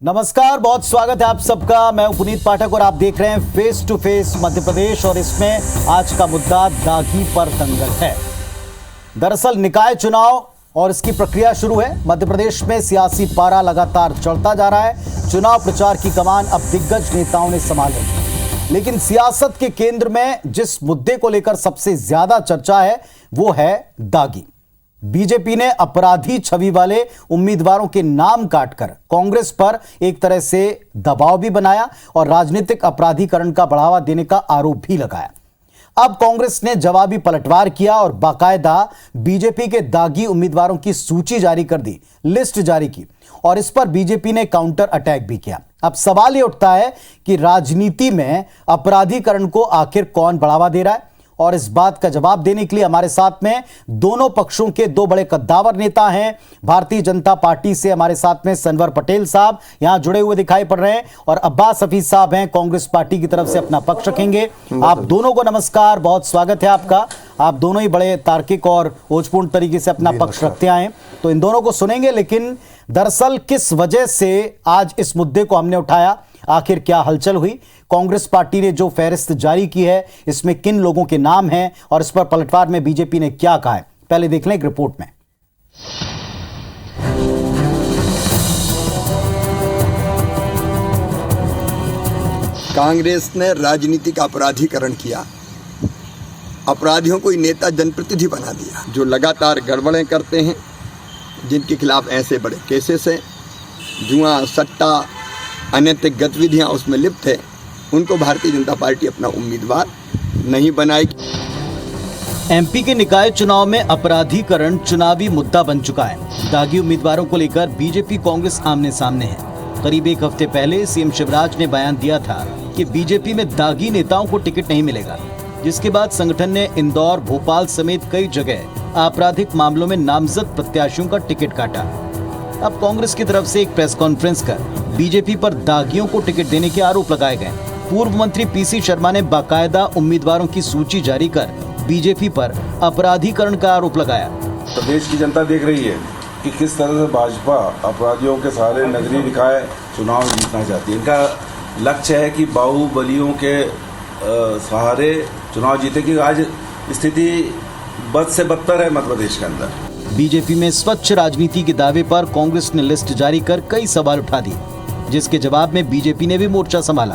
नमस्कार, बहुत स्वागत है आप सबका। मैं हूं पुनीत पाठक और आप देख रहे हैं face to face Madhya Pradesh. और इसमें आज का मुद्दा दागी पर दंगल है। दरअसल निकाय चुनाव और इसकी प्रक्रिया शुरू है। मध्य प्रदेश में सियासी पारा लगातार चढ़ता जा रहा है। चुनाव प्रचार की कमान अब दिग्गज नेताओं ने संभाल ली, लेकिन सियासत के केंद्र में जिस मुद्दे को लेकर सबसे ज्यादा चर्चा है वो है दागी। बीजेपी ने अपराधी छवि वाले उम्मीदवारों के नाम काटकर कांग्रेस पर एक तरह से दबाव भी बनाया और राजनीतिक अपराधीकरण का बढ़ावा देने का आरोप भी लगाया। अब कांग्रेस ने जवाबी पलटवार किया और बाकायदा बीजेपी के दागी उम्मीदवारों की सूची जारी कर दी, लिस्ट जारी की, और इस पर बीजेपी ने काउंटर अटैक भी किया। अब सवाल यह उठता है कि राजनीति में अपराधीकरण को आखिर कौन बढ़ावा दे रहा है, और इस बात का जवाब देने के लिए हमारे साथ में दोनों पक्षों के दो बड़े कद्दावर नेता हैं। भारतीय जनता पार्टी से हमारे साथ में सनवर पटेल साहब यहां जुड़े हुए दिखाई पड़ रहे हैं और अब्बास हफीज साहब हैं, कांग्रेस पार्टी की तरफ से अपना पक्ष रखेंगे। आप दोनों को नमस्कार, बहुत स्वागत है आपका। आप दोनों ही बड़े तार्किक और ओजपूर्ण तरीके से अपना पक्ष रखते आए, तो इन दोनों को सुनेंगे। लेकिन दरअसल किस वजह से आज इस मुद्दे को हमने उठाया, आखिर क्या हलचल हुई, कांग्रेस पार्टी ने जो फहरिस्त जारी की है इसमें किन लोगों के नाम हैं और इस पर पलटवार में बीजेपी ने क्या कहा है, पहले देख लें एक रिपोर्ट में। कांग्रेस ने राजनीतिक अपराधीकरण किया, अपराधियों को नेता जनप्रतिनिधि बना दिया, जो लगातार गड़बड़ें करते हैं, जिनके खिलाफ ऐसे बड़े केसेस हैं, जुआ सट्टा अनैतिक गतिविधियां उसमें लिप्त है, उनको भारतीय जनता पार्टी अपना उम्मीदवार नहीं बनाएगी। एमपी के निकाय चुनाव में अपराधीकरण चुनावी मुद्दा बन चुका है। दागी उम्मीदवारों को लेकर बीजेपी कांग्रेस आमने सामने है। करीब एक हफ्ते पहले सीएम शिवराज ने बयान दिया था कि बीजेपी में दागी नेताओं को टिकट नहीं मिलेगा, जिसके बाद संगठन ने इंदौर, भोपाल समेत कई जगह आपराधिक मामलों में नामजद प्रत्याशियों का टिकट काटा। अब कांग्रेस की तरफ से एक प्रेस कॉन्फ्रेंस कर बीजेपी पर दागियों को टिकट देने के आरोप लगाए गए। पूर्व मंत्री पीसी शर्मा ने बाकायदा उम्मीदवारों की सूची जारी कर बीजेपी पर अपराधीकरण का आरोप लगाया। प्रदेश की जनता देख रही है कि किस तरह से भाजपा अपराधियों के सहारे नगरीय निकाय चुनाव जीतना चाहती है। इनका लक्ष्य है कि बाहुबलियों के सहारे चुनाव जीतेगी। आज स्थिति बद से बदतर है मध्य प्रदेश के अंदर। बीजेपी में स्वच्छ राजनीति के दावे पर कांग्रेस ने लिस्ट जारी कर कई सवाल उठा दिए, जिसके जवाब में बीजेपी ने भी मोर्चा संभाला।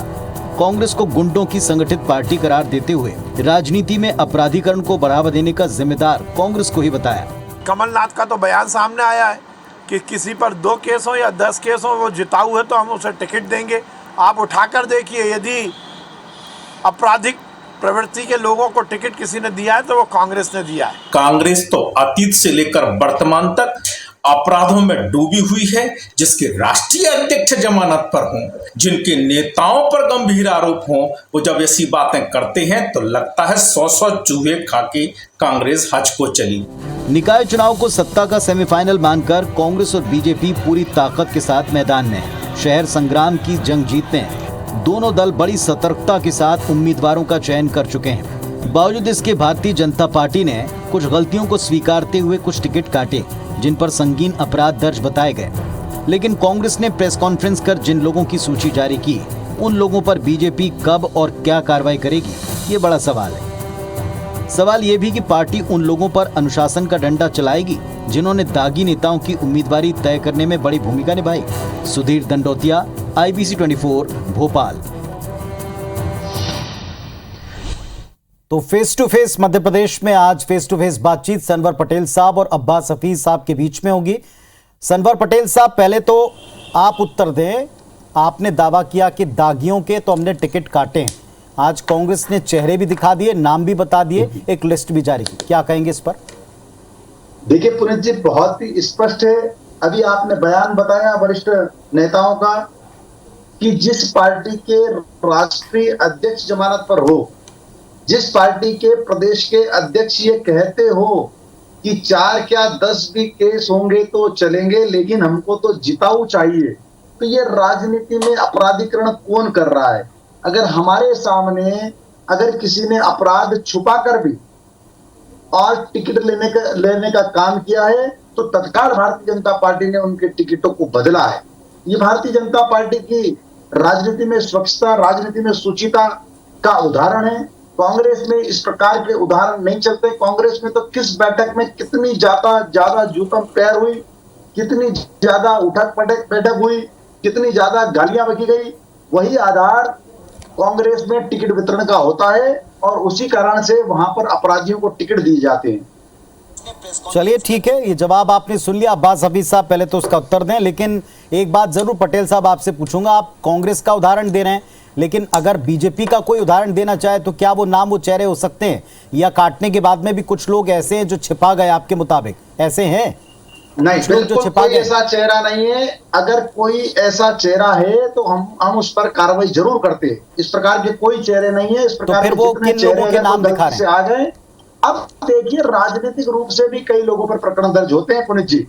कांग्रेस को गुंडों की संगठित पार्टी करार देते हुए राजनीति में अपराधीकरण को बढ़ावा देने का जिम्मेदार कांग्रेस को ही बताया। कमलनाथ का तो बयान सामने आया है कि किसी पर 2 केस हो या 10 केस हो, वो जिताऊ है तो हम उसे टिकट देंगे। आप उठाकर देखिए, यदि आपराधिक प्रवृत्ति के लोगों को टिकट किसी ने दिया है तो वो कांग्रेस ने दिया है। कांग्रेस तो अतीत से लेकर वर्तमान तक अपराधों में डूबी हुई है, जिसके राष्ट्रीय अध्यक्ष जमानत पर हों, जिनके नेताओं पर गंभीर आरोप हों, वो जब ऐसी बातें करते हैं तो लगता है 100 चूहे खा के कांग्रेस हज को चली। निकाय चुनाव को सत्ता का सेमीफाइनल मानकर कांग्रेस और बीजेपी पूरी ताकत के साथ मैदान में है। शहर संग्राम की जंग जीतते हैं। दोनों दल बड़ी सतर्कता के साथ उम्मीदवारों का चयन कर चुके हैं। बावजूद इसके भारतीय जनता पार्टी ने कुछ गलतियों को स्वीकारते हुए कुछ टिकट काटे, जिन पर संगीन अपराध दर्ज बताए गए। लेकिन कांग्रेस ने प्रेस कॉन्फ्रेंस कर जिन लोगों की सूची जारी की, उन लोगों पर बीजेपी कब और क्या कार्रवाई करेगी, ये बड़ा सवाल है। सवाल ये भी कि पार्टी उन लोगों पर अनुशासन का डंडा चलाएगी जिन्होंने दागी नेताओं की उम्मीदवारी तय करने में बड़ी भूमिका निभाई। सुधीर दंडोतिया, IBC 24, भोपाल। तो face to face Madhya Pradesh में आज फेस टू फेस बातचीत सनवर पटेल साहब और अब्बास हफीज साहब के बीच में होगी। सनवर पटेल साहब, पहले तो आप उत्तर दें। आपने दावा किया कि दागियों के तो हमने टिकट काटे हैं। आज कांग्रेस ने चेहरे भी दिखा दिए, नाम भी बता दिए, एक लिस्ट भी जारी की, क्या कहेंगे इस पर? देखिए पुनीत जी, बहुत ही स्पष्ट है। अभी आपने बयान बताया वरिष्ठ नेताओं का कि जिस पार्टी के राष्ट्रीय अध्यक्ष जमानत पर हो, जिस पार्टी के प्रदेश के अध्यक्ष ये कहते हो कि 4 क्या 10 भी केस होंगे तो चलेंगे, लेकिन हमको तो जिताऊ चाहिए, तो ये राजनीति में अपराधीकरण कौन कर रहा है? अगर हमारे सामने अगर किसी ने अपराध छुपा कर भी और टिकट लेने का काम किया है तो तत्काल भारतीय जनता पार्टी ने उनके टिकटों को बदला है। ये भारतीय जनता पार्टी की राजनीति में स्वच्छता, राजनीति में शुचिता का उदाहरण है। कांग्रेस में इस प्रकार के उदाहरण नहीं चलते। कांग्रेस में तो किस बैठक में कितनी ज्यादा जूतम पैर हुई, कितनी ज्यादा उठक बैठक हुई, कितनी ज्यादा गालियां बकी गई, वही आधार कांग्रेस में टिकट वितरण का होता है और उसी कारण से वहां पर अपराधियों को टिकट दिए जाते हैं। चलिए ठीक है, ये जवाब आपने सुन लिया। अब्बास हफीज साहब पहले तो उसका उत्तर दें, लेकिन एक बात जरूर पटेल साहब आपसे पूछूंगा। आप कांग्रेस का उदाहरण दे रहे हैं, लेकिन अगर बीजेपी का कोई उदाहरण देना चाहे तो क्या वो नाम वो चेहरे हो सकते हैं, या काटने के बाद में भी कुछ लोग ऐसे हैं जो छिपा गए? आपके मुताबिक ऐसे हैं? नहीं, बिल्कुल कोई ऐसा चेहरा नहीं है। अगर कोई ऐसा चेहरा है तो हम उस पर कार्रवाई जरूर करते हैं। इस प्रकार के कोई चेहरे नहीं है। इस प्रकार तो फिर वो किन लोगों के नाम दिखा रहे हैं? आ गए। अब देखिए, राजनीतिक रूप से भी कई लोगों पर प्रकरण दर्ज होते हैं पुनीत जी,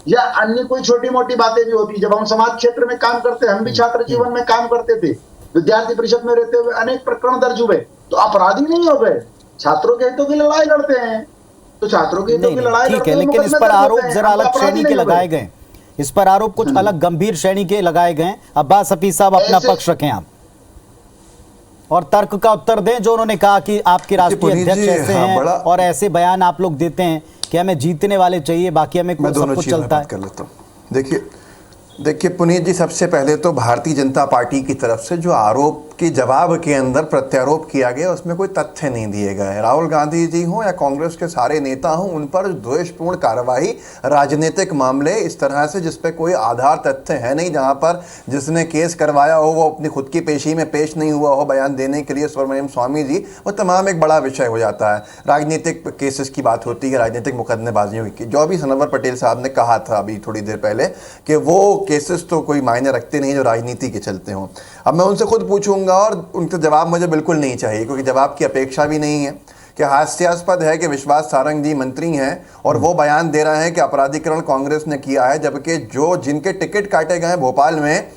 या अन्य कोई छोटी मोटी बातें भी होती है। जब हम समाज क्षेत्र में काम करते हैं, हम भी छात्र जीवन में काम करते थे, विद्यार्थी परिषद में रहते हुए अनेक प्रकरण दर्ज हुए, तो अपराधी नहीं हो गए। छात्रों के हितों की लड़ाई लड़ते हैं, तो छात्रों के हितों की लड़ाई ठीक है, लेकिन इस पर आरोप जरा अलग श्रेणी के लगाए गए। इस पर आरोप कुछ अलग गंभीर श्रेणी के लगाए गए। अब्बास हफीज साहब अपना पक्ष रखें आप, और तर्क का उत्तर दें जो उन्होंने कहा कि आपके राष्ट्रीय अध्यक्ष ऐसे हैं और ऐसे बयान आप लोग देते हैं कि हमें जीतने वाले चाहिए, बाकी हमें सब कुछ चलता है। कर लेता हूं। देखिए पुनीत जी, सबसे पहले तो भारतीय जनता पार्टी की तरफ से जो आरोप के जवाब के अंदर प्रत्यारोप किया गया उसमें कोई तथ्य नहीं दिए गए। राहुल गांधी जी हों या कांग्रेस के सारे नेता हों, उन पर द्वेषपूर्ण कार्रवाई, राजनीतिक मामले इस तरह से जिस पे कोई आधार तथ्य है नहीं, जहां पर जिसने केस करवाया हो वो अपनी खुद की पेशी में पेश नहीं हुआ हो बयान देने के लिए, सुब्रमण्यम स्वामी जी, वो तमाम एक बड़ा विषय हो जाता है। राजनीतिक केसेस की बात होती है, राजनीतिक मुकदमेबाजियों की, जो अभी सनवर पटेल साहब ने कहा था अभी थोड़ी देर पहले कि वो केसेस तो कोई मायने रखते नहीं जो राजनीति के चलते हों। अब मैं उनसे खुद पूछूंगा और उनके जवाब मुझे बिल्कुल नहीं चाहिए, क्योंकि जवाब की अपेक्षा भी नहीं है। कि हास्यास्पद है कि विश्वास सारंग जी मंत्री हैं और वो बयान दे रहे हैं कि अपराधीकरण कांग्रेस ने किया है, जबकि जिनके टिकट काटे गए भोपाल में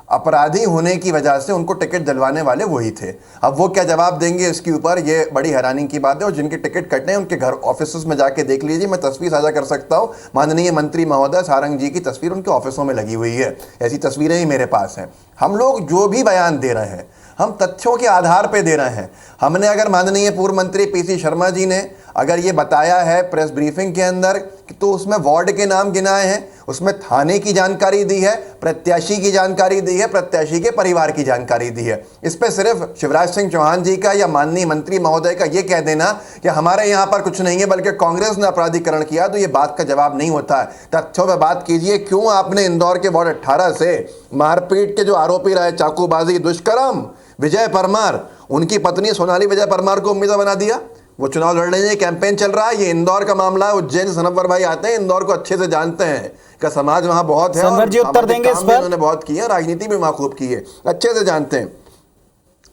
अपराधी होने की वजह से उनको टिकट दिलवाने वाले वही थे। अब वो क्या जवाब देंगे इसके ऊपर, ये बड़ी हैरानी की बात है। और जिनके टिकट कटने हैं उनके घर ऑफिस में जाके देख लीजिए, मैं तस्वीर साझा कर सकता हूँ। माननीय मंत्री महोदय सारंग जी की तस्वीर उनके ऑफिसों में लगी हुई है, ऐसी तस्वीरें ही मेरे पास हैं। हम लोग जो भी बयान दे रहे हैं हम तथ्यों के आधार पे दे रहे हैं। हमने अगर माननीय पूर्व मंत्री पीसी शर्मा जी ने अगर ये बताया है प्रेस ब्रीफिंग के अंदर तो उसमें वार्ड के नाम गिनाए हैं, उसमें थाने की जानकारी दी है, प्रत्याशी की जानकारी दी है, प्रत्याशी के परिवार की जानकारी दी है। इस पे सिर्फ शिवराज सिंह चौहान जी का या माननीय मंत्री महोदय का ये कह देना कि हमारे यहाँ पर कुछ नहीं है बल्कि कांग्रेस ने अपराधीकरण किया, तो ये बात का जवाब नहीं होता है। तथ्यों पर बात कीजिए। क्यों आपने इंदौर के वार्ड 18 से मारपीट के जो आरोपी रहे, चाकूबाजी, दुष्कर्म, विजय परमार, उनकी पत्नी सोनाली विजय परमार को उम्मीदवार बना दिया? वो चुनाव लड़ रहे हैं, कैंपेन चल रहा है। ये इंदौर का मामला है। उज्जैन से सनवर भाई आते हैं, इंदौर को अच्छे से जानते हैं का समाज वहां बहुत है, सनवर जी उत्तर देंगे इस पर। उन्होंने बहुत की है, राजनीति भी वहां खूब की है, अच्छे से जानते हैं।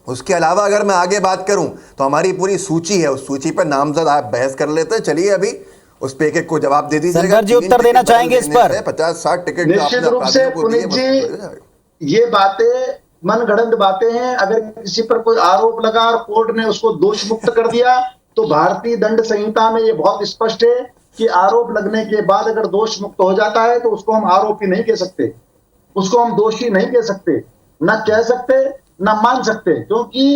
उसके अलावा अगर मैं आगे बात करूं तो हमारी पूरी सूची है, उस सूची पर नामजद आप बहस कर लेते हैं। चलिए अभी उस पे एक को जवाब दे दीजिएगा। सनवर जी उत्तर देना चाहेंगे इस पर? 50-60 टिकट निश्चित रूप से पुनीत जी, ये बातें मनगढ़ंत बातें हैं। अगर किसी पर कोई आरोप लगा और कोर्ट ने उसको दोष मुक्त कर दिया तो भारतीय दंड संहिता में ये बहुत स्पष्ट है कि आरोप लगने के बाद अगर दोष मुक्त हो जाता है तो उसको हम आरोपी नहीं कह सकते, उसको हम दोषी नहीं कह सकते, न कह सकते न मान सकते, क्योंकि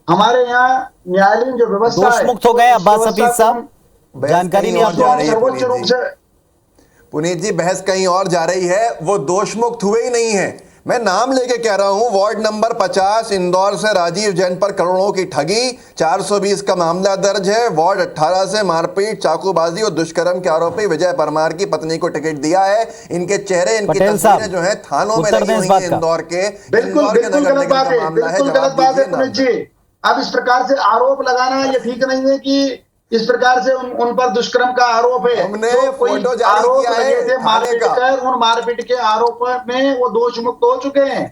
हमारे यहाँ न्यायालयीन जो व्यवस्था है। दोष मुक्त हो गए अब्बास हफीज साहब, जानकारी नहीं आपको? सर्वोच्च रूप से पुनीत जी बहस कहीं और जा रही है, वो दोष मुक्त हुए ही नहीं है। मैं नाम लेके कह रहा हूं, वार्ड नंबर 50 इंदौर से राजीव जैन पर करोड़ों की ठगी, 420 का मामला दर्ज है। वार्ड 18 से मारपीट, चाकूबाजी और दुष्कर्म के आरोपी विजय परमार की पत्नी को टिकट दिया है। इनके चेहरे, इनकी तस्वीरें जो है थानों में लगी हुई है इंदौर के। बिल्कुल गलत बात है, बिल्कुल गलत बात है पुनीत जी। अब इस प्रकार से आरोप लगाना ये ठीक नहीं है कि इस प्रकार से उन पर दुष्कर्म का आरोप है। हमने तो कोई फोटो जारी आरोप किया लगे थे है मारपीट कर, उन मारपीट के आरोप में वो दोष मुक्त हो चुके हैं।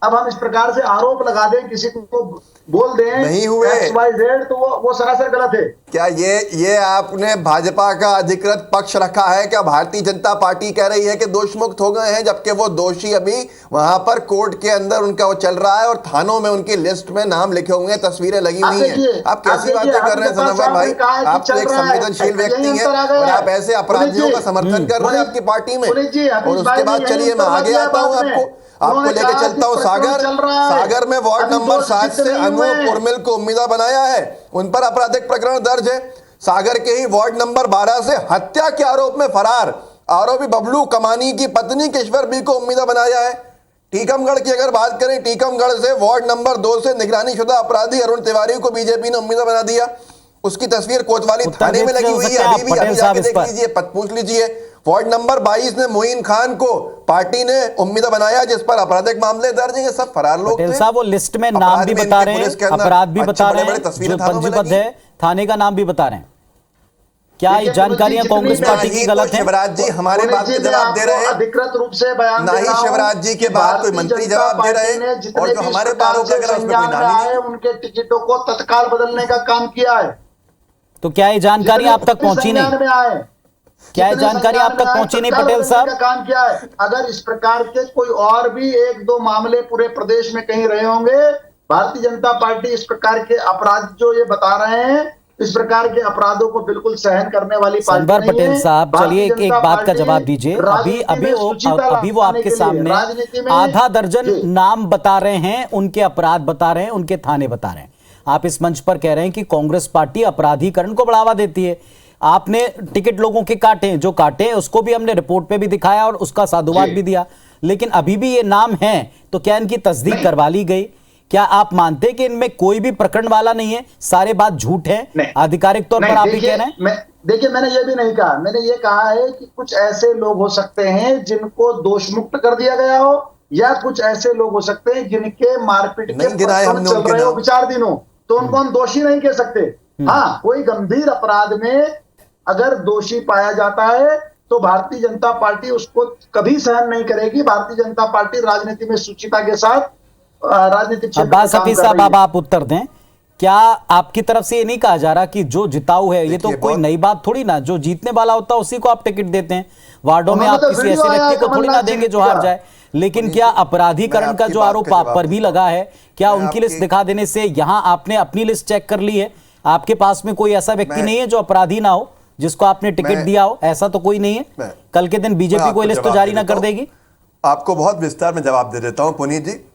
अब हम इस प्रकार से आरोप लगा दें, किसी को बोल दें नहीं हुए XYZ, तो वो सरासर गलत है। क्या ये आपने भाजपा का अधिकृत पक्ष रखा है? क्या भारतीय जनता पार्टी कह रही है कि दोष मुक्त हो गए हैं, जबकि वो दोषी अभी वहां पर कोर्ट के अंदर उनका वो चल रहा है और थानों में उनकी लिस्ट में नाम लिखे हुए हैं, तस्वीरें लगी हुई हैं। आप कैसी बातें कर रहे हैं सनवर भाई? आप तो एक संवेदनशील व्यक्ति हैं और आप ऐसे अपराधियों का समर्थन कर रहे हैं आपकी पार्टी में। और उसके बाद चलिए मैं आगे आता हूं आपको आपको उन्होंने लेके कहा चलता हूँ कि सागर। प्रकरण चल रहा है। सागर में वार्ड अभी नंबर 7 दोषी से नहीं हुए। अनूप उर्मिल को उम्मीदवार बनाया है, उन पर आपराधिक प्रकरण दर्ज है। सागर के ही वार्ड नंबर 12 से हत्या के आरोप में फरार आरोपी बबलू कमानी की पत्नी किश्वर बी को उम्मीदवार बनाया है। टीकमगढ़ की अगर बात करें, टीकमगढ़ से वार्ड नंबर 2 से निगरानी शुदा अपराधी अरुण तिवारी को बीजेपी ने उम्मीदवार बना दिया। उसकी तस्वीर कोतवाली उत्तर थाने में प्रदेश लगी हो हुई सकते है, हैं अभी आप, भी पटेल अभी साहब जाके इस देख पर। लीजिए, पूछ लीजिए। वार्ड नंबर 22 ने मोइन खान को पार्टी ने उम्मीदवार बनाया, जिस पर आपराधिक मामले दर्ज हैं। ये सब फरार लोग पटेल थे। साहब वो लिस्ट में नाम अपराध भी में बता इनके रहे पुलिस के हैं, अंदर अपराध भी अच्छे बता रहे बड़े-बड़े हैं, तस्वीरें जो थानों में पंजीबद्ध लगी। है, थाने का नाम भी बता रहे हैं। क्या ये देखिए, जानकारियां जितनी कांग्रेस मैं पार्टी की नहीं गलत तो हैं? शिवराज जी हमारे पुनीत बात जी, पे मैं जवाब दे आपको रहे हैं, अधिकृत रूप से बयान ना दे ही रहा हूं शिवराज जी के कि बाद कोई भारतीय मंत्री जनता जवाब दे पार्टी रहे, ने जितने और जो भी इस हमारे प्रकार पारों का से अगर उसमें कोई संज्ञान में नाम ही आए, नहीं। उनके टिकटों को तत्काल बदलने का काम किया है। तो क्या ये जानकारी आप तक पहुंची संज्ञान नहीं? में आए, क्या ये जितने जानकारी आप संज्ञान तक में आए, पहुंची नहीं, तत्काल पटेल बदलने साहब? का काम किया है। अगर इस प्रकार के कोई और भी 1-2 मामले पूरे प्रदेश में कहीं रहे होंगे, भारतीय जनता पार्टी इस प्रकार के अपराध जो ये बता रहे हैं, इस प्रकार के अपराधों को बिल्कुल सहन करने वाली पार्टी संवर नहीं पटेल है। साहब, चलिए भारतीय एक जनता बात का पार्टी जवाब दीजिए। अभी राजनीति अभी में वो शुचिता अभी वो लाने आपके के लिए, सामने राजनीति में आधा दर्जन जी। नाम बता रहे हैं, उनके अपराध बता रहे हैं, उनके थाने बता रहे हैं। आप इस मंच पर कह रहे हैं कि कांग्रेस पार्टी अपराधीकरण को बढ़ावा देती है। आपने टिकट लोगों के काटे, जो काटे उसको भी हमने रिपोर्ट पे भी दिखाया और उसका साधुवाद जी। भी दिया, लेकिन अभी भी ये नाम है, तो क्या इनकी तस्दीक नहीं। करवा ली गई? क्या आप मानते हैं कि इनमें कोई भी प्रकरण वाला नहीं है, सारे बात झूठ है? नहीं। आधिकारिक तौर पर नहीं, आप ही देखिए, कह रहे हैं। देखिए, मैंने ये भी नहीं कहा। मैंने ये कहा है कि कुछ ऐसे लोग हो सकते हैं जिनको दोष मुक्त कर दिया गया हो, या कुछ ऐसे लोग हो सकते हैं जिनके मारपीट के नहीं गिनाए प्रकरण हमने चल उनके रहे हो नाम। विचार दिनों, तो उनको हम दोषी नहीं कह सकते। हाँ, कोई गंभीर अपराध में अगर दोषी पाया जाता है तो भारतीय जनता पार्टी उसको कभी सहन नहीं करेगी। भारतीय जनता पार्टी राजनीति में शुचिता के साथ राजनीतिक क्षेत्र में अब्बास काम हफीज कर साहब, रही अब है। आप उत्तर दें। क्या आपकी तरफ से ये नहीं कहा जा रहा कि जो जिताऊ है, ये तो देखिए, कोई बहुत- नई बात थोड़ी ना, जो जीतने वाला होता है उसी को आप टिकट देते हैं। वार्डों में उन्होंने आप तो किसी वीडियो ऐसे आया व्यक्ति को थोड़ी ना कमलनाथ जी देंगे जो का। हार जाए। लेकिन क्या अपराधीकरण मैं का आपकी जो बात आरोप का आप जवाब पर भी देता लगा है, क्या मैं उनकी लिस्ट आपकी- दिखा देने से यहां आपने अपनी लिस्ट चेक कर ली है? आपके पास में कोई ऐसा व्यक्ति मैं- नहीं है जो अपराधी ना हो, जिसको आपने टिकट मैं- दिया हो? ऐसा तो कोई नहीं है। मैं- कल के दिन मैं बीजेपी आपको कोई लिस्ट तो जवाब जारी दे ना देता कर हूं। देगी? आपको बहुत विस्तार में जवाब दे देता हूं पुनीत जी।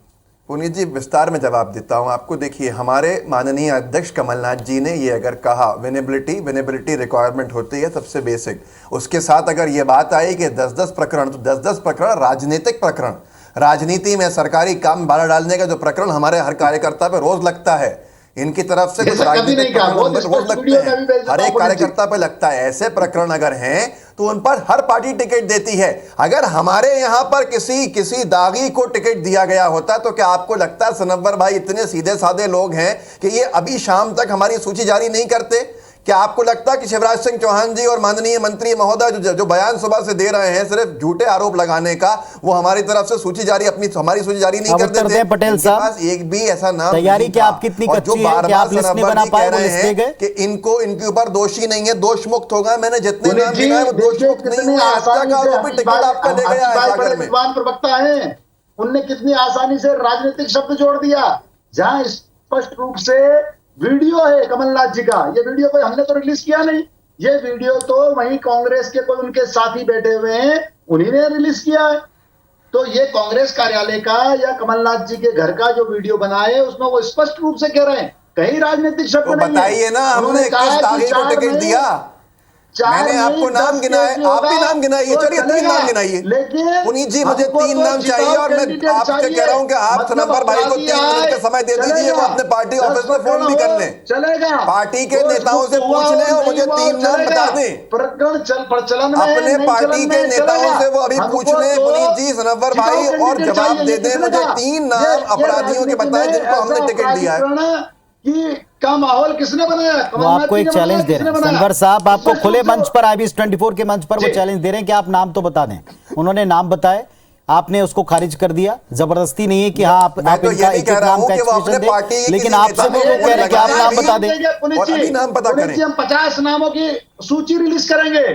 पुनीत जी, विस्तार में जवाब देता हूं आपको। देखिए, हमारे माननीय अध्यक्ष कमलनाथ जी ने ये अगर कहा, विनेबिलिटी रिक्वायरमेंट होती है सबसे बेसिक, उसके साथ अगर ये बात आई कि 10-10 प्रकरण, तो 10-10 प्रकरण राजनीतिक प्रकरण, राजनीति में सरकारी काम बाधा डालने का जो प्रकरण हमारे हर कार्यकर्ता पे रोज लगता है, इनकी तरफ से कुछ ऐसा कभी राजनीतिक नहीं कहा, प्रकरण बहुत हम पे रोज स्पष्ट लगते वीडियो में भी भेज हैं, देता हर हूं एक पुनीत जी। कार्यकर्ता पे लगता है। ऐसे प्रकरण अगर हैं तो उन पर हर पार्टी टिकट देती है। अगर हमारे यहाँ पर किसी दागी को टिकट दिया गया होता तो क्या आपको लगता है सनव्वर भाई इतने सीधे साधे लोग हैं कि ये अभी शाम तक हमारी सूची जारी नहीं करते? क्या आपको लगता है कि शिवराज सिंह चौहान जी और माननीय मंत्री महोदय जो बयान सुबह से दे रहे हैं सिर्फ झूठे आरोप लगाने का, वो हमारी तरफ से सूची जारी हमारी सूची जारी नहीं अब कर उत्तर देते? दें पटेल इनके साहब। पास एक भी ऐसा नाम तैयारी नहीं क्या था। आपकी इतनी और कच्ची जो है बार कि बार आप लिस्ट नहीं सनव्वर बना जी पाए, कह वो रहे लिस्ट दे हैं गए? कि इनके ऊपर दोषी नहीं है, दोष मुक्त होगा। मैंने जितने पुनीत नाम जी, गिनाए वो दोष देखिए मुक्त नहीं कितनी हुए। हत्या आसानी का से आरोपी टिकट आपका ले गया है बड़े सागर में। विद्वान प्रवक्ता हैं, उनने कितनी आसानी से राजनीतिक शब्द जोड़ दिया, जहां स्पष्ट रूप से वीडियो है कमलनाथ जी का। ये वीडियो कोई हमने तो रिलीज किया नहीं, ये वीडियो तो वहीं कांग्रेस के कोई उनके साथी बैठे हुए हैं, उन्हीं ने रिलीज किया है। तो ये कांग्रेस कार्यालय का या कमलनाथ जी के घर का जो वीडियो बना है, उसमें वो स्पष्ट रूप से कह रहे हैं, कहीं राजनीतिक शब्द तो नहीं है। बताइए ना, उन्होंने हमने कहा किस है कि दागी को 4 टिकट नहीं, दिया? 4 मैंने नहीं, आपको नाम 10 गिनाए, केस आप भी होगा नाम गिनाइए। तो चलिए 3 चलेगा। नाम गिनाइए। लेकिन पुनीत जी, मुझे हमको 3 तो नाम चाहिए, जिताऊ और मैं कैंडिडेट आपसे चाहिए। कह रहा हूं कि आप मतलब सनव्वर भाई को अपराधी 3 मिनट आए, का समय दे दीजिए, चलेगा। वो अपने पार्टी 10 ऑफिस में फोन भी कर लें। चलेगा। पार्टी के दोष नेताओं से मुक्त पूछ हुआ लें और मुझे नहीं हुआ, 3 नाम चलेगा। बता दें। प्रकरण प्रचलन में है, अपने नहीं पार्टी चलन के में, नेताओं चलेगा। से वो अभी हमको पूछ लें, तो पुनीत जी, सनव्वर जिताऊ भाई, और कैंडिडेट जवाब चाहिए, दे ये दें किसने मुझे कहा? 3 ये नाम अपराधियों के राजनीति बताएं में जिनको हमने ऐसा टिकट दिया है। अपराधीकरण का माहौल किसने बनाया? वो कमलनाथ आपको जी एक ने चैलेंज बनाया, दे रहे किसने हैं। बनाया? संवर साहब आपको स्पष्ट खुले रूप से मंच पर IBS 24 के मंच पर वो जी। चैलेंज दे रहे हैं कि आप नाम तो बता दें। उन्होंने नाम बताए, आपने उसको खारिज कर दिया। जबरदस्ती नहीं है कि हाँ आप मैं तो ये इनका नहीं एक कह एक रहा नाम हूं का कि वो अपने एक्सप्रेशन पार्टी दें, के लेकिन किसी आपसे नेता भी को वो कह रहे हैं कि आप नाम बता दें। और अभी नाम पता करें। हम 50 नामों की सूची रिलीज करेंगे।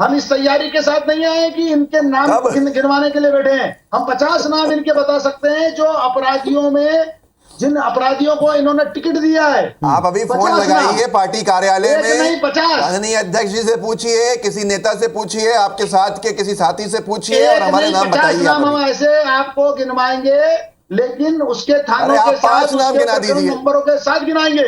हम इस तैयारी के साथ नहीं आए कि इनके नाम कब? गिनवाने के लिए बैठे हैं। हम 50 नाम इनके बता सकते हैं जो अपराधियों में जिन अपराधियों को इन्होंने टिकट दिया है। आप अभी फोन 50 लगाइए नाम। पार्टी कार्यालय एक में, नहीं 50। माननीय अध्यक्ष जी से पूछिए, किसी नेता से पूछिए, आपके साथ के किसी साथी से पूछिए और एक हमारे नहीं नाम 50 बताइए। नाम आप हम अभी ऐसे आपको गिनवाएंगे, लेकिन उसके थानों अरे आप के साथ, 5 नाम उसके गिना प्रकरण दीजिए। नंबरों के साथ गिनाएंगे।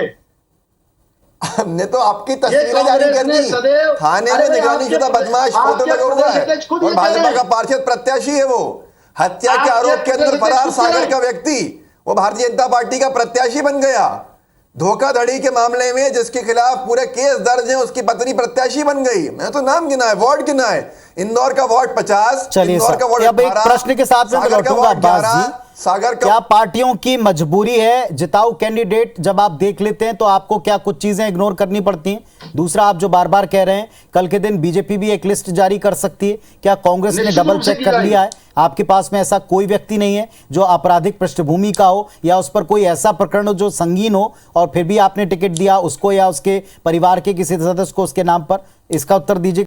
हमने तो आपकी ये तस्वीरें जारी कांग्रेस कर ने दी, सदैव, थाने अरे में भाई निगरानी शुदा बदमाश फोटो आपके लगा हुआ प्रदेश है अध्यक्ष खुद और ये कह रहे भाजपा का हैं। पार्षद प्रत्याशी है वो। हत्या के आपके आरोप के अंदर प्रदेश फरार अध्यक्ष खुद कह रहे सागर हैं। का व्यक्ति वो भारतीय जनता पार्टी का प्रत्याशी बन गया। धोखाधड़ी के मामले में जिसके खिलाफ पूरे केस दर्ज है, उसकी पत्नी प्रत्याशी बन गई। मैं तो नाम गिना है, वार्ड गिना है। इंदौर का वार्ड 50, चलिए इंदौर का सर, वार्ड अब एक 18, प्रश्न के साथ में मैं सागर का लौटूंगा वार्ड अब्बास 11, जी। सागर का क्या पार्टियों की मजबूरी है, जिताऊ कैंडिडेट जब आप देख लेते हैं तो आपको क्या कुछ चीजें इग्नोर करनी पड़ती हैं? दूसरा, आप जो बार बार कह रहे हैं कल के दिन बीजेपी भी एक लिस्ट जारी कर सकती है, क्या कांग्रेस ने निश्चित डबल रूप से चेक की कर जाएगी। लिया है? आपके पास में ऐसा कोई व्यक्ति नहीं है जो आपराधिक पृष्ठभूमि का हो या उस पर कोई ऐसा प्रकरण हो जो संगीन हो और फिर भी आपने टिकट दिया उसको या उसके परिवार के किसी सदस्य को उसके नाम पर? इसका उत्तर दीजिए।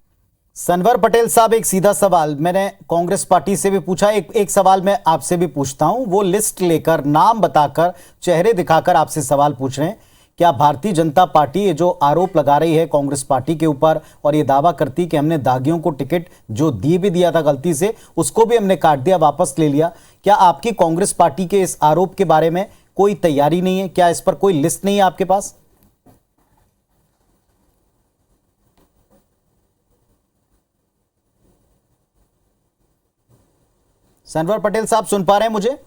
सनवर पटेल साहब, एक सीधा सवाल मैंने कांग्रेस पार्टी से भी पूछा, एक सवाल मैं आपसे भी पूछता हूं। वो लिस्ट लेकर, नाम बताकर, चेहरे दिखाकर आपसे सवाल पूछ रहे हैं। क्या भारतीय जनता पार्टी ये जो आरोप लगा रही है कांग्रेस पार्टी के ऊपर और ये दावा करती कि हमने दागियों को टिकट जो भी दिया था गलती से, उसको भी हमने काट दिया, वापस ले लिया, क्या आपकी कांग्रेस पार्टी के इस आरोप के बारे में कोई तैयारी नहीं है? क्या इस पर कोई लिस्ट नहीं है आपके पास? सनवर पटेल साहब, सुन पा रहे हैं मुझे?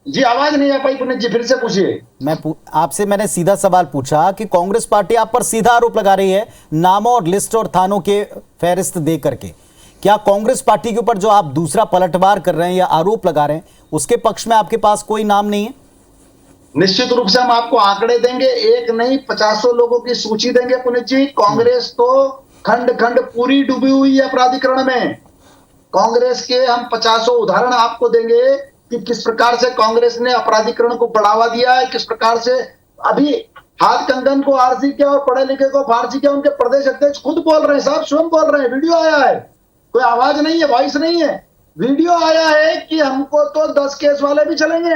जी आवाज नहीं आ पाई पुनीत जी, फिर से पूछिए। आपसे मैंने सीधा सवाल पूछा कि कांग्रेस पार्टी आप पर सीधा आरोप लगा रही है नामों और लिस्ट और थानों के फहरिस्त दे करके। क्या कांग्रेस पार्टी के ऊपर जो आप दूसरा पलटवार कर रहे हैं या आरोप लगा रहे हैं उसके पक्ष में आपके पास कोई नाम नहीं है? निश्चित रूप से हम आपको आंकड़े देंगे, एक नहीं 50 लोगों की सूची देंगे पुनीत जी। कांग्रेस तो खंड खंड पूरी डूबी हुई है अपराधीकरण में। कांग्रेस के हम 50 उदाहरण आपको देंगे कि किस प्रकार से कांग्रेस ने अपराधीकरण को बढ़ावा दिया है, किस प्रकार से अभी हाथ कंगन को आरसी किया और पढ़े लिखे को फारसी किया। उनके प्रदेश अध्यक्ष खुद बोल रहे हैं, साहब स्वयं बोल रहे हैं, वीडियो आया है, कोई आवाज नहीं है, वॉइस नहीं है, वीडियो आया है कि हमको तो 10 केस वाले भी चलेंगे,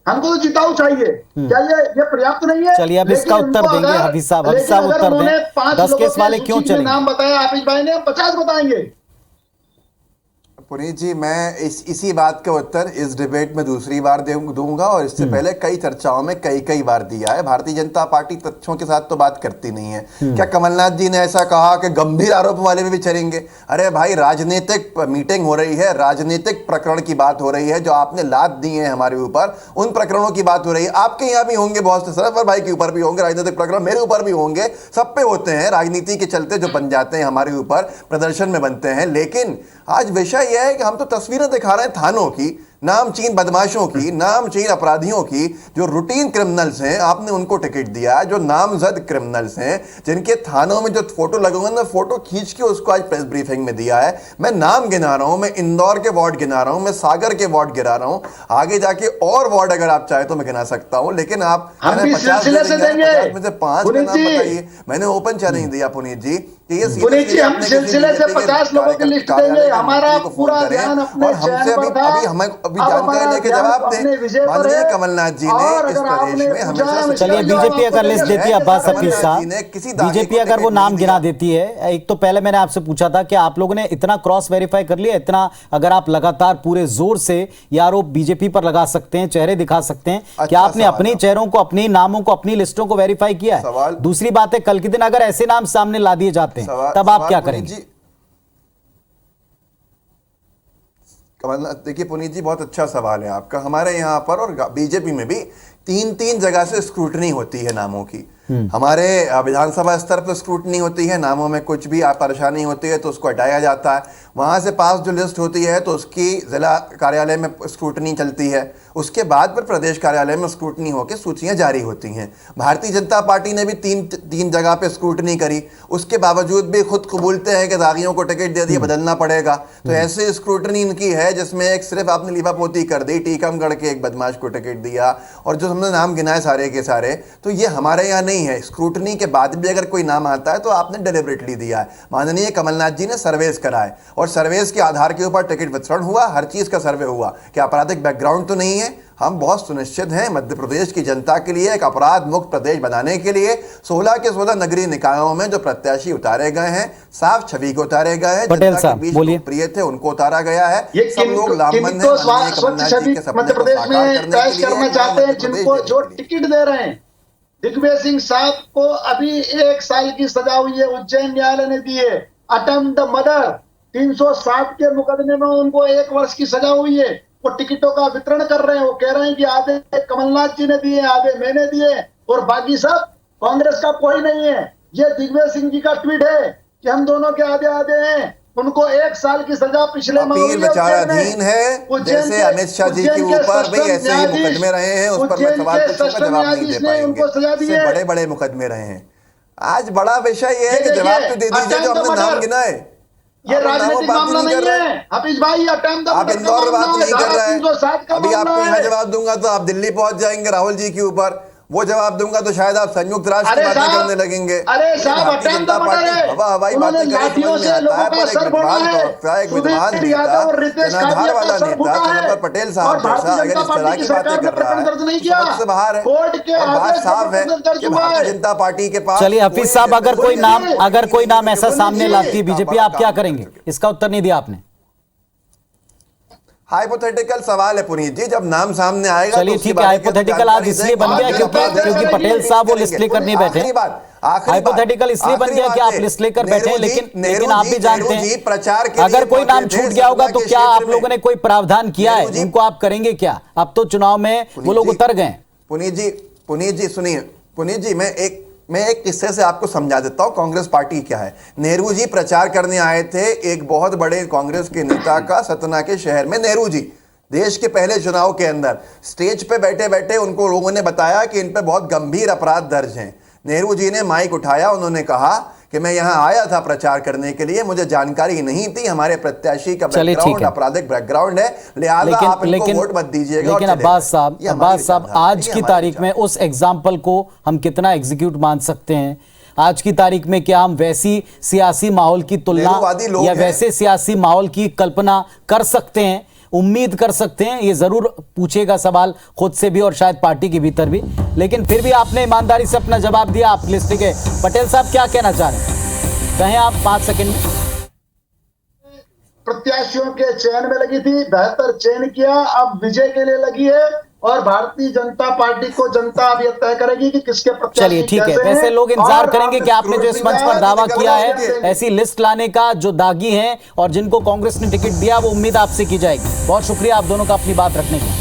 हमको तो जिताऊ चाहिए। क्या ये पर्याप्त नहीं है? चलिए अब इसका उत्तर देंगे हफीज साहब। हफीज साहब उत्तर दें, 10 केस वाले क्यों चलेंगे? नाम बताया हाफिज भाई ने, 50 बताएंगे। पुनीत जी, मैं इसी बात का उत्तर इस डिबेट में दूसरी बार दूंगा और इससे पहले कई चर्चाओं में कई बार दिया है। भारतीय जनता पार्टी तथ्यों के साथ तो बात करती नहीं है। क्या कमलनाथ जी ने ऐसा कहा कि गंभीर आरोप वाले भी चलेंगे? अरे भाई, राजनीतिक मीटिंग हो रही है, राजनीतिक प्रकरण की बात हो रही है, जो आपने लाद दी है हमारे ऊपर, उन प्रकरणों की बात हो रही है। आपके यहाँ भी होंगे बहुत से, सनवर भाई के ऊपर भी होंगे राजनीतिक प्रकरण, मेरे ऊपर भी होंगे, सब पे होते हैं। राजनीति के चलते जो बन जाते हैं हमारे ऊपर, प्रदर्शन में बनते हैं। लेकिन आज विषय यह है कि हम तो तस्वीरें दिखा रहे हैं थानों की, नामचीन बदमाशों की, नामचीन अपराधियों की, जो रूटीन क्रिमिनल्स हैं, आपने उनको टिकट दिया है। जो नामजद क्रिमिनल्स हैं, जिनके थानों में जो फोटो लगे हुए हैं, फोटो खींच के उसको आज प्रेस ब्रीफिंग में दिया है। मैं नाम गिना रहा हूं, मैं इंदौर के वार्ड गिना रहा हूं, मैं सागर के वार्ड गिना रहा हूं, आगे जाके और वार्ड अगर आप चाहे तो मैं गिना सकता हूं। लेकिन आप हम भी 50 सिलसिले से देंगे। 50 में से 5 का पुनीत नाम जी, बताइए। मैंने ओपन चैलेंज दिया पुनीत जी कि ये पुनीत जी, हम सिलसिले से 50 लोगों की लिस्ट देंगे। हमारा पूरा ध्यान अपने चयन पर था। अभी जानकारी लेके जवाब दें। माननीय कमलनाथ जी ने इस प्रदेश में हमेशा, चलिए बीजेपी अगर लिस्ट देती है अब्बास हफीज साहब, बीजेपी अगर वो नाम गिना देती है, एक तो पहले मैंने आपसे पूछा था कि आप लोगों ने इतना क्रॉस वेरीफाई कर लिया, इतना अगर आप लगातार पूरे जोर से ये आरोप बीजेपी पर लगा सकते हैं, चेहरे दिखा सकते हैं, क्या आपने अपने चेहरों को, अपने नामों को, अपनी लिस्टों को वेरीफाई किया है? दूसरी बात है, कल के दिन अगर ऐसे नाम सामने ला दिए जाते हैं तब आप क्या करेंगे? देखिए पुनीत जी, बहुत अच्छा सवाल है आपका। हमारे यहाँ पर और बीजेपी में भी 3 जगह से स्क्रूटनी होती है नामों की। हमारे विधानसभा स्तर पर स्क्रूटनी होती है, नामों में कुछ भी परेशानी होती है तो उसको हटाया जाता है। वहाँ से पास जो लिस्ट होती है तो उसकी जिला कार्यालय में स्क्रूटनी चलती है, उसके बाद फिर प्रदेश कार्यालय में स्क्रूटनी होकर सूचियाँ जारी होती हैं। भारतीय जनता पार्टी ने भी तीन जगह पे स्क्रूटनी करी, उसके बावजूद भी खुद कबूलते हैं कि दागियों को टिकट दे दिए, बदलना पड़ेगा। तो ऐसे स्क्रूटनी इनकी है जिसमें एक सिर्फ आपने लिपापोती कर दी, टीकमगढ़ के एक बदमाश को टिकट दिया, और जो हमने नाम गिनाए सारे के सारे, तो ये हमारे यहाँ नहीं है। स्क्रूटनी के बाद भी अगर कोई नाम आता है तो आपने डेलिबरेटली दिया है। माननीय कमलनाथ जी ने सर्वेस कराए और सर्वेस के आधार के ऊपर टिकट वितरण हुआ, हर चीज का सर्वे हुआ कि आपराधिक बैकग्राउंड तो नहीं है, हम बहुत सुनिश्चित हैं मध्य प्रदेश की जनता के लिए एक अपराध मुक्त प्रदेश बनाने के लिए 16 के 16 नगरीय निकायों में जो प्रत्याशी उतारे गए हैं, साफ छवि को उतारे गए हैं, पटेल जनता साहब, के बीच बोलिए। प्रिय थे उनको उतारा गया है। ये सब लोग लामबंद हैं माननीय कमलनाथ जी के सपने मध्य को प्रदेश साकार में करने पेश के लिए, करना चाहते हैं, मध्य प्रदेश जिनको देने जो के लिए। टिकट दे रहे हैं। दिग्विजय सिंह साहब को अभी 1 साल की सजा हुई है, उज्जैन न्यायालय ने दी है। अटेम्प्ट मर्डर 360 के मुकदमे में उनको 1 वर्ष की सजा हुई है। वो टिकटों का वितरण कर रहे हैं। वो कह रहे हैं कि आधे कमलनाथ जी ने दिए, आधे मैंने दिए और बाकी सब कांग्रेस का कोई नहीं है। ये दिग्विजय सिंह जी का ट्वीट है कि हम दोनों के आधे आधे हैं। उनको 1 साल की सजा पिछले माह हुई अपील है विचाराधीन है। जैसे अमित शाह जी के ऊपर भी ऐसे ही मुकदमे रहे हैं, उस पर मैं सवाल पूछूंगा, जवाब नहीं दे पाएंगे। इससे बड़े बड़े मुकदमे रहे हैं। आज बड़ा विषय ये है कि जवाब तो दे दीजिए जो हमने नाम गिना है। ये राजनीतिक मामला नहीं है हफीज भाई। आप इंदौर बात नहीं कर रहे हैं। अभी आपको यहाँ जवाब दूंगा तो आप दिल्ली पहुंच जाएंगे राहुल जी के ऊपर। वो जवाब दूंगा तो शायद आप संयुक्त राष्ट्र की बातें करने लगेंगे। अरे साहब, भारतीय जनता पार्टी हवा हवाई बातें करे समझ में आता है, पर एक विद्वान प्रवक्ता, एक विद्वान नेता, जनाधार वाला नेता जनरल पटेल साहब जैसा अगर इस तरह की बातें कर रहा है तो समझ से बाहर है। और बात साफ है कि भारतीय जनता पार्टी के पास। चलिए हफीज साहब, अगर कोई नाम ऐसा सामने लाती है बीजेपी, आप क्या करेंगे? इसका उत्तर नहीं दिया आपने। हाइपोथेटिकल सवाल है पुनीत जी, जब नाम सामने आएगा। चलिए ठीक है, हाइपोथेटिकल आज इसलिए बन गया क्योंकि पटेल साहब वो लिस्ट लेकर नहीं बैठे। हाइपोथेटिकल इसलिए बन गया कि आप लिस्ट लेकर बैठे हैं, लेकिन आप भी जानते हैं अगर कोई नाम छूट गया होगा तो क्या आप लोगों ने कोई प्रावधान किया है? उनको आप करेंगे क्या? अब तो चुनाव में वो लोग उतर गए। पुनीत जी सुनिए, पुनीत जी मैं एक किस्से से आपको समझा देता हूं कांग्रेस पार्टी क्या है। नेहरू जी प्रचार करने आए थे एक बहुत बड़े कांग्रेस के नेता का सतना के शहर में। नेहरू जी देश के पहले चुनाव के अंदर स्टेज पे बैठे बैठे उनको लोगों ने बताया कि इन पे बहुत गंभीर अपराध दर्ज हैं। नेहरू जी ने माइक उठाया, उन्होंने कहा कि मैं यहाँ आया था प्रचार करने के लिए, मुझे जानकारी नहीं थी, हमारे प्रत्याशी का बैकग्राउंड आपराधिक बैकग्राउंड है, लिहाजा आप इनको वोट मत दीजिएगा। लेकिन अब्बास साहब आज की तारीख में उस एग्जाम्पल को हम कितना एग्जीक्यूट मान सकते हैं? आज की तारीख में क्या हम वैसी सियासी माहौल की तुलना या वैसे सियासी माहौल की कल्पना कर सकते हैं, उम्मीद कर सकते हैं? ये जरूर पूछेगा सवाल खुद से भी और शायद पार्टी के भीतर भी। लेकिन फिर भी आपने ईमानदारी से अपना जवाब दिया। आप लिस्ट के पटेल साहब क्या कहना चाह रहे हैं? कहें आप 5 सेकंड में। प्रत्याशियों के चयन में लगी थी, बेहतर चयन किया, अब विजय के लिए लगी है और भारतीय जनता पार्टी को जनता अब यह तय करेगी कि किसके प्रत्याशी। चलिए ठीक है, वैसे लोग इंतजार करेंगे कि आपने जो इस मंच पर दावा किया है ऐसी लिस्ट लाने का, जो दागी हैं और जिनको कांग्रेस ने टिकट दिया, वो उम्मीद आपसे की जाएगी। बहुत शुक्रिया आप दोनों का अपनी बात रखने की।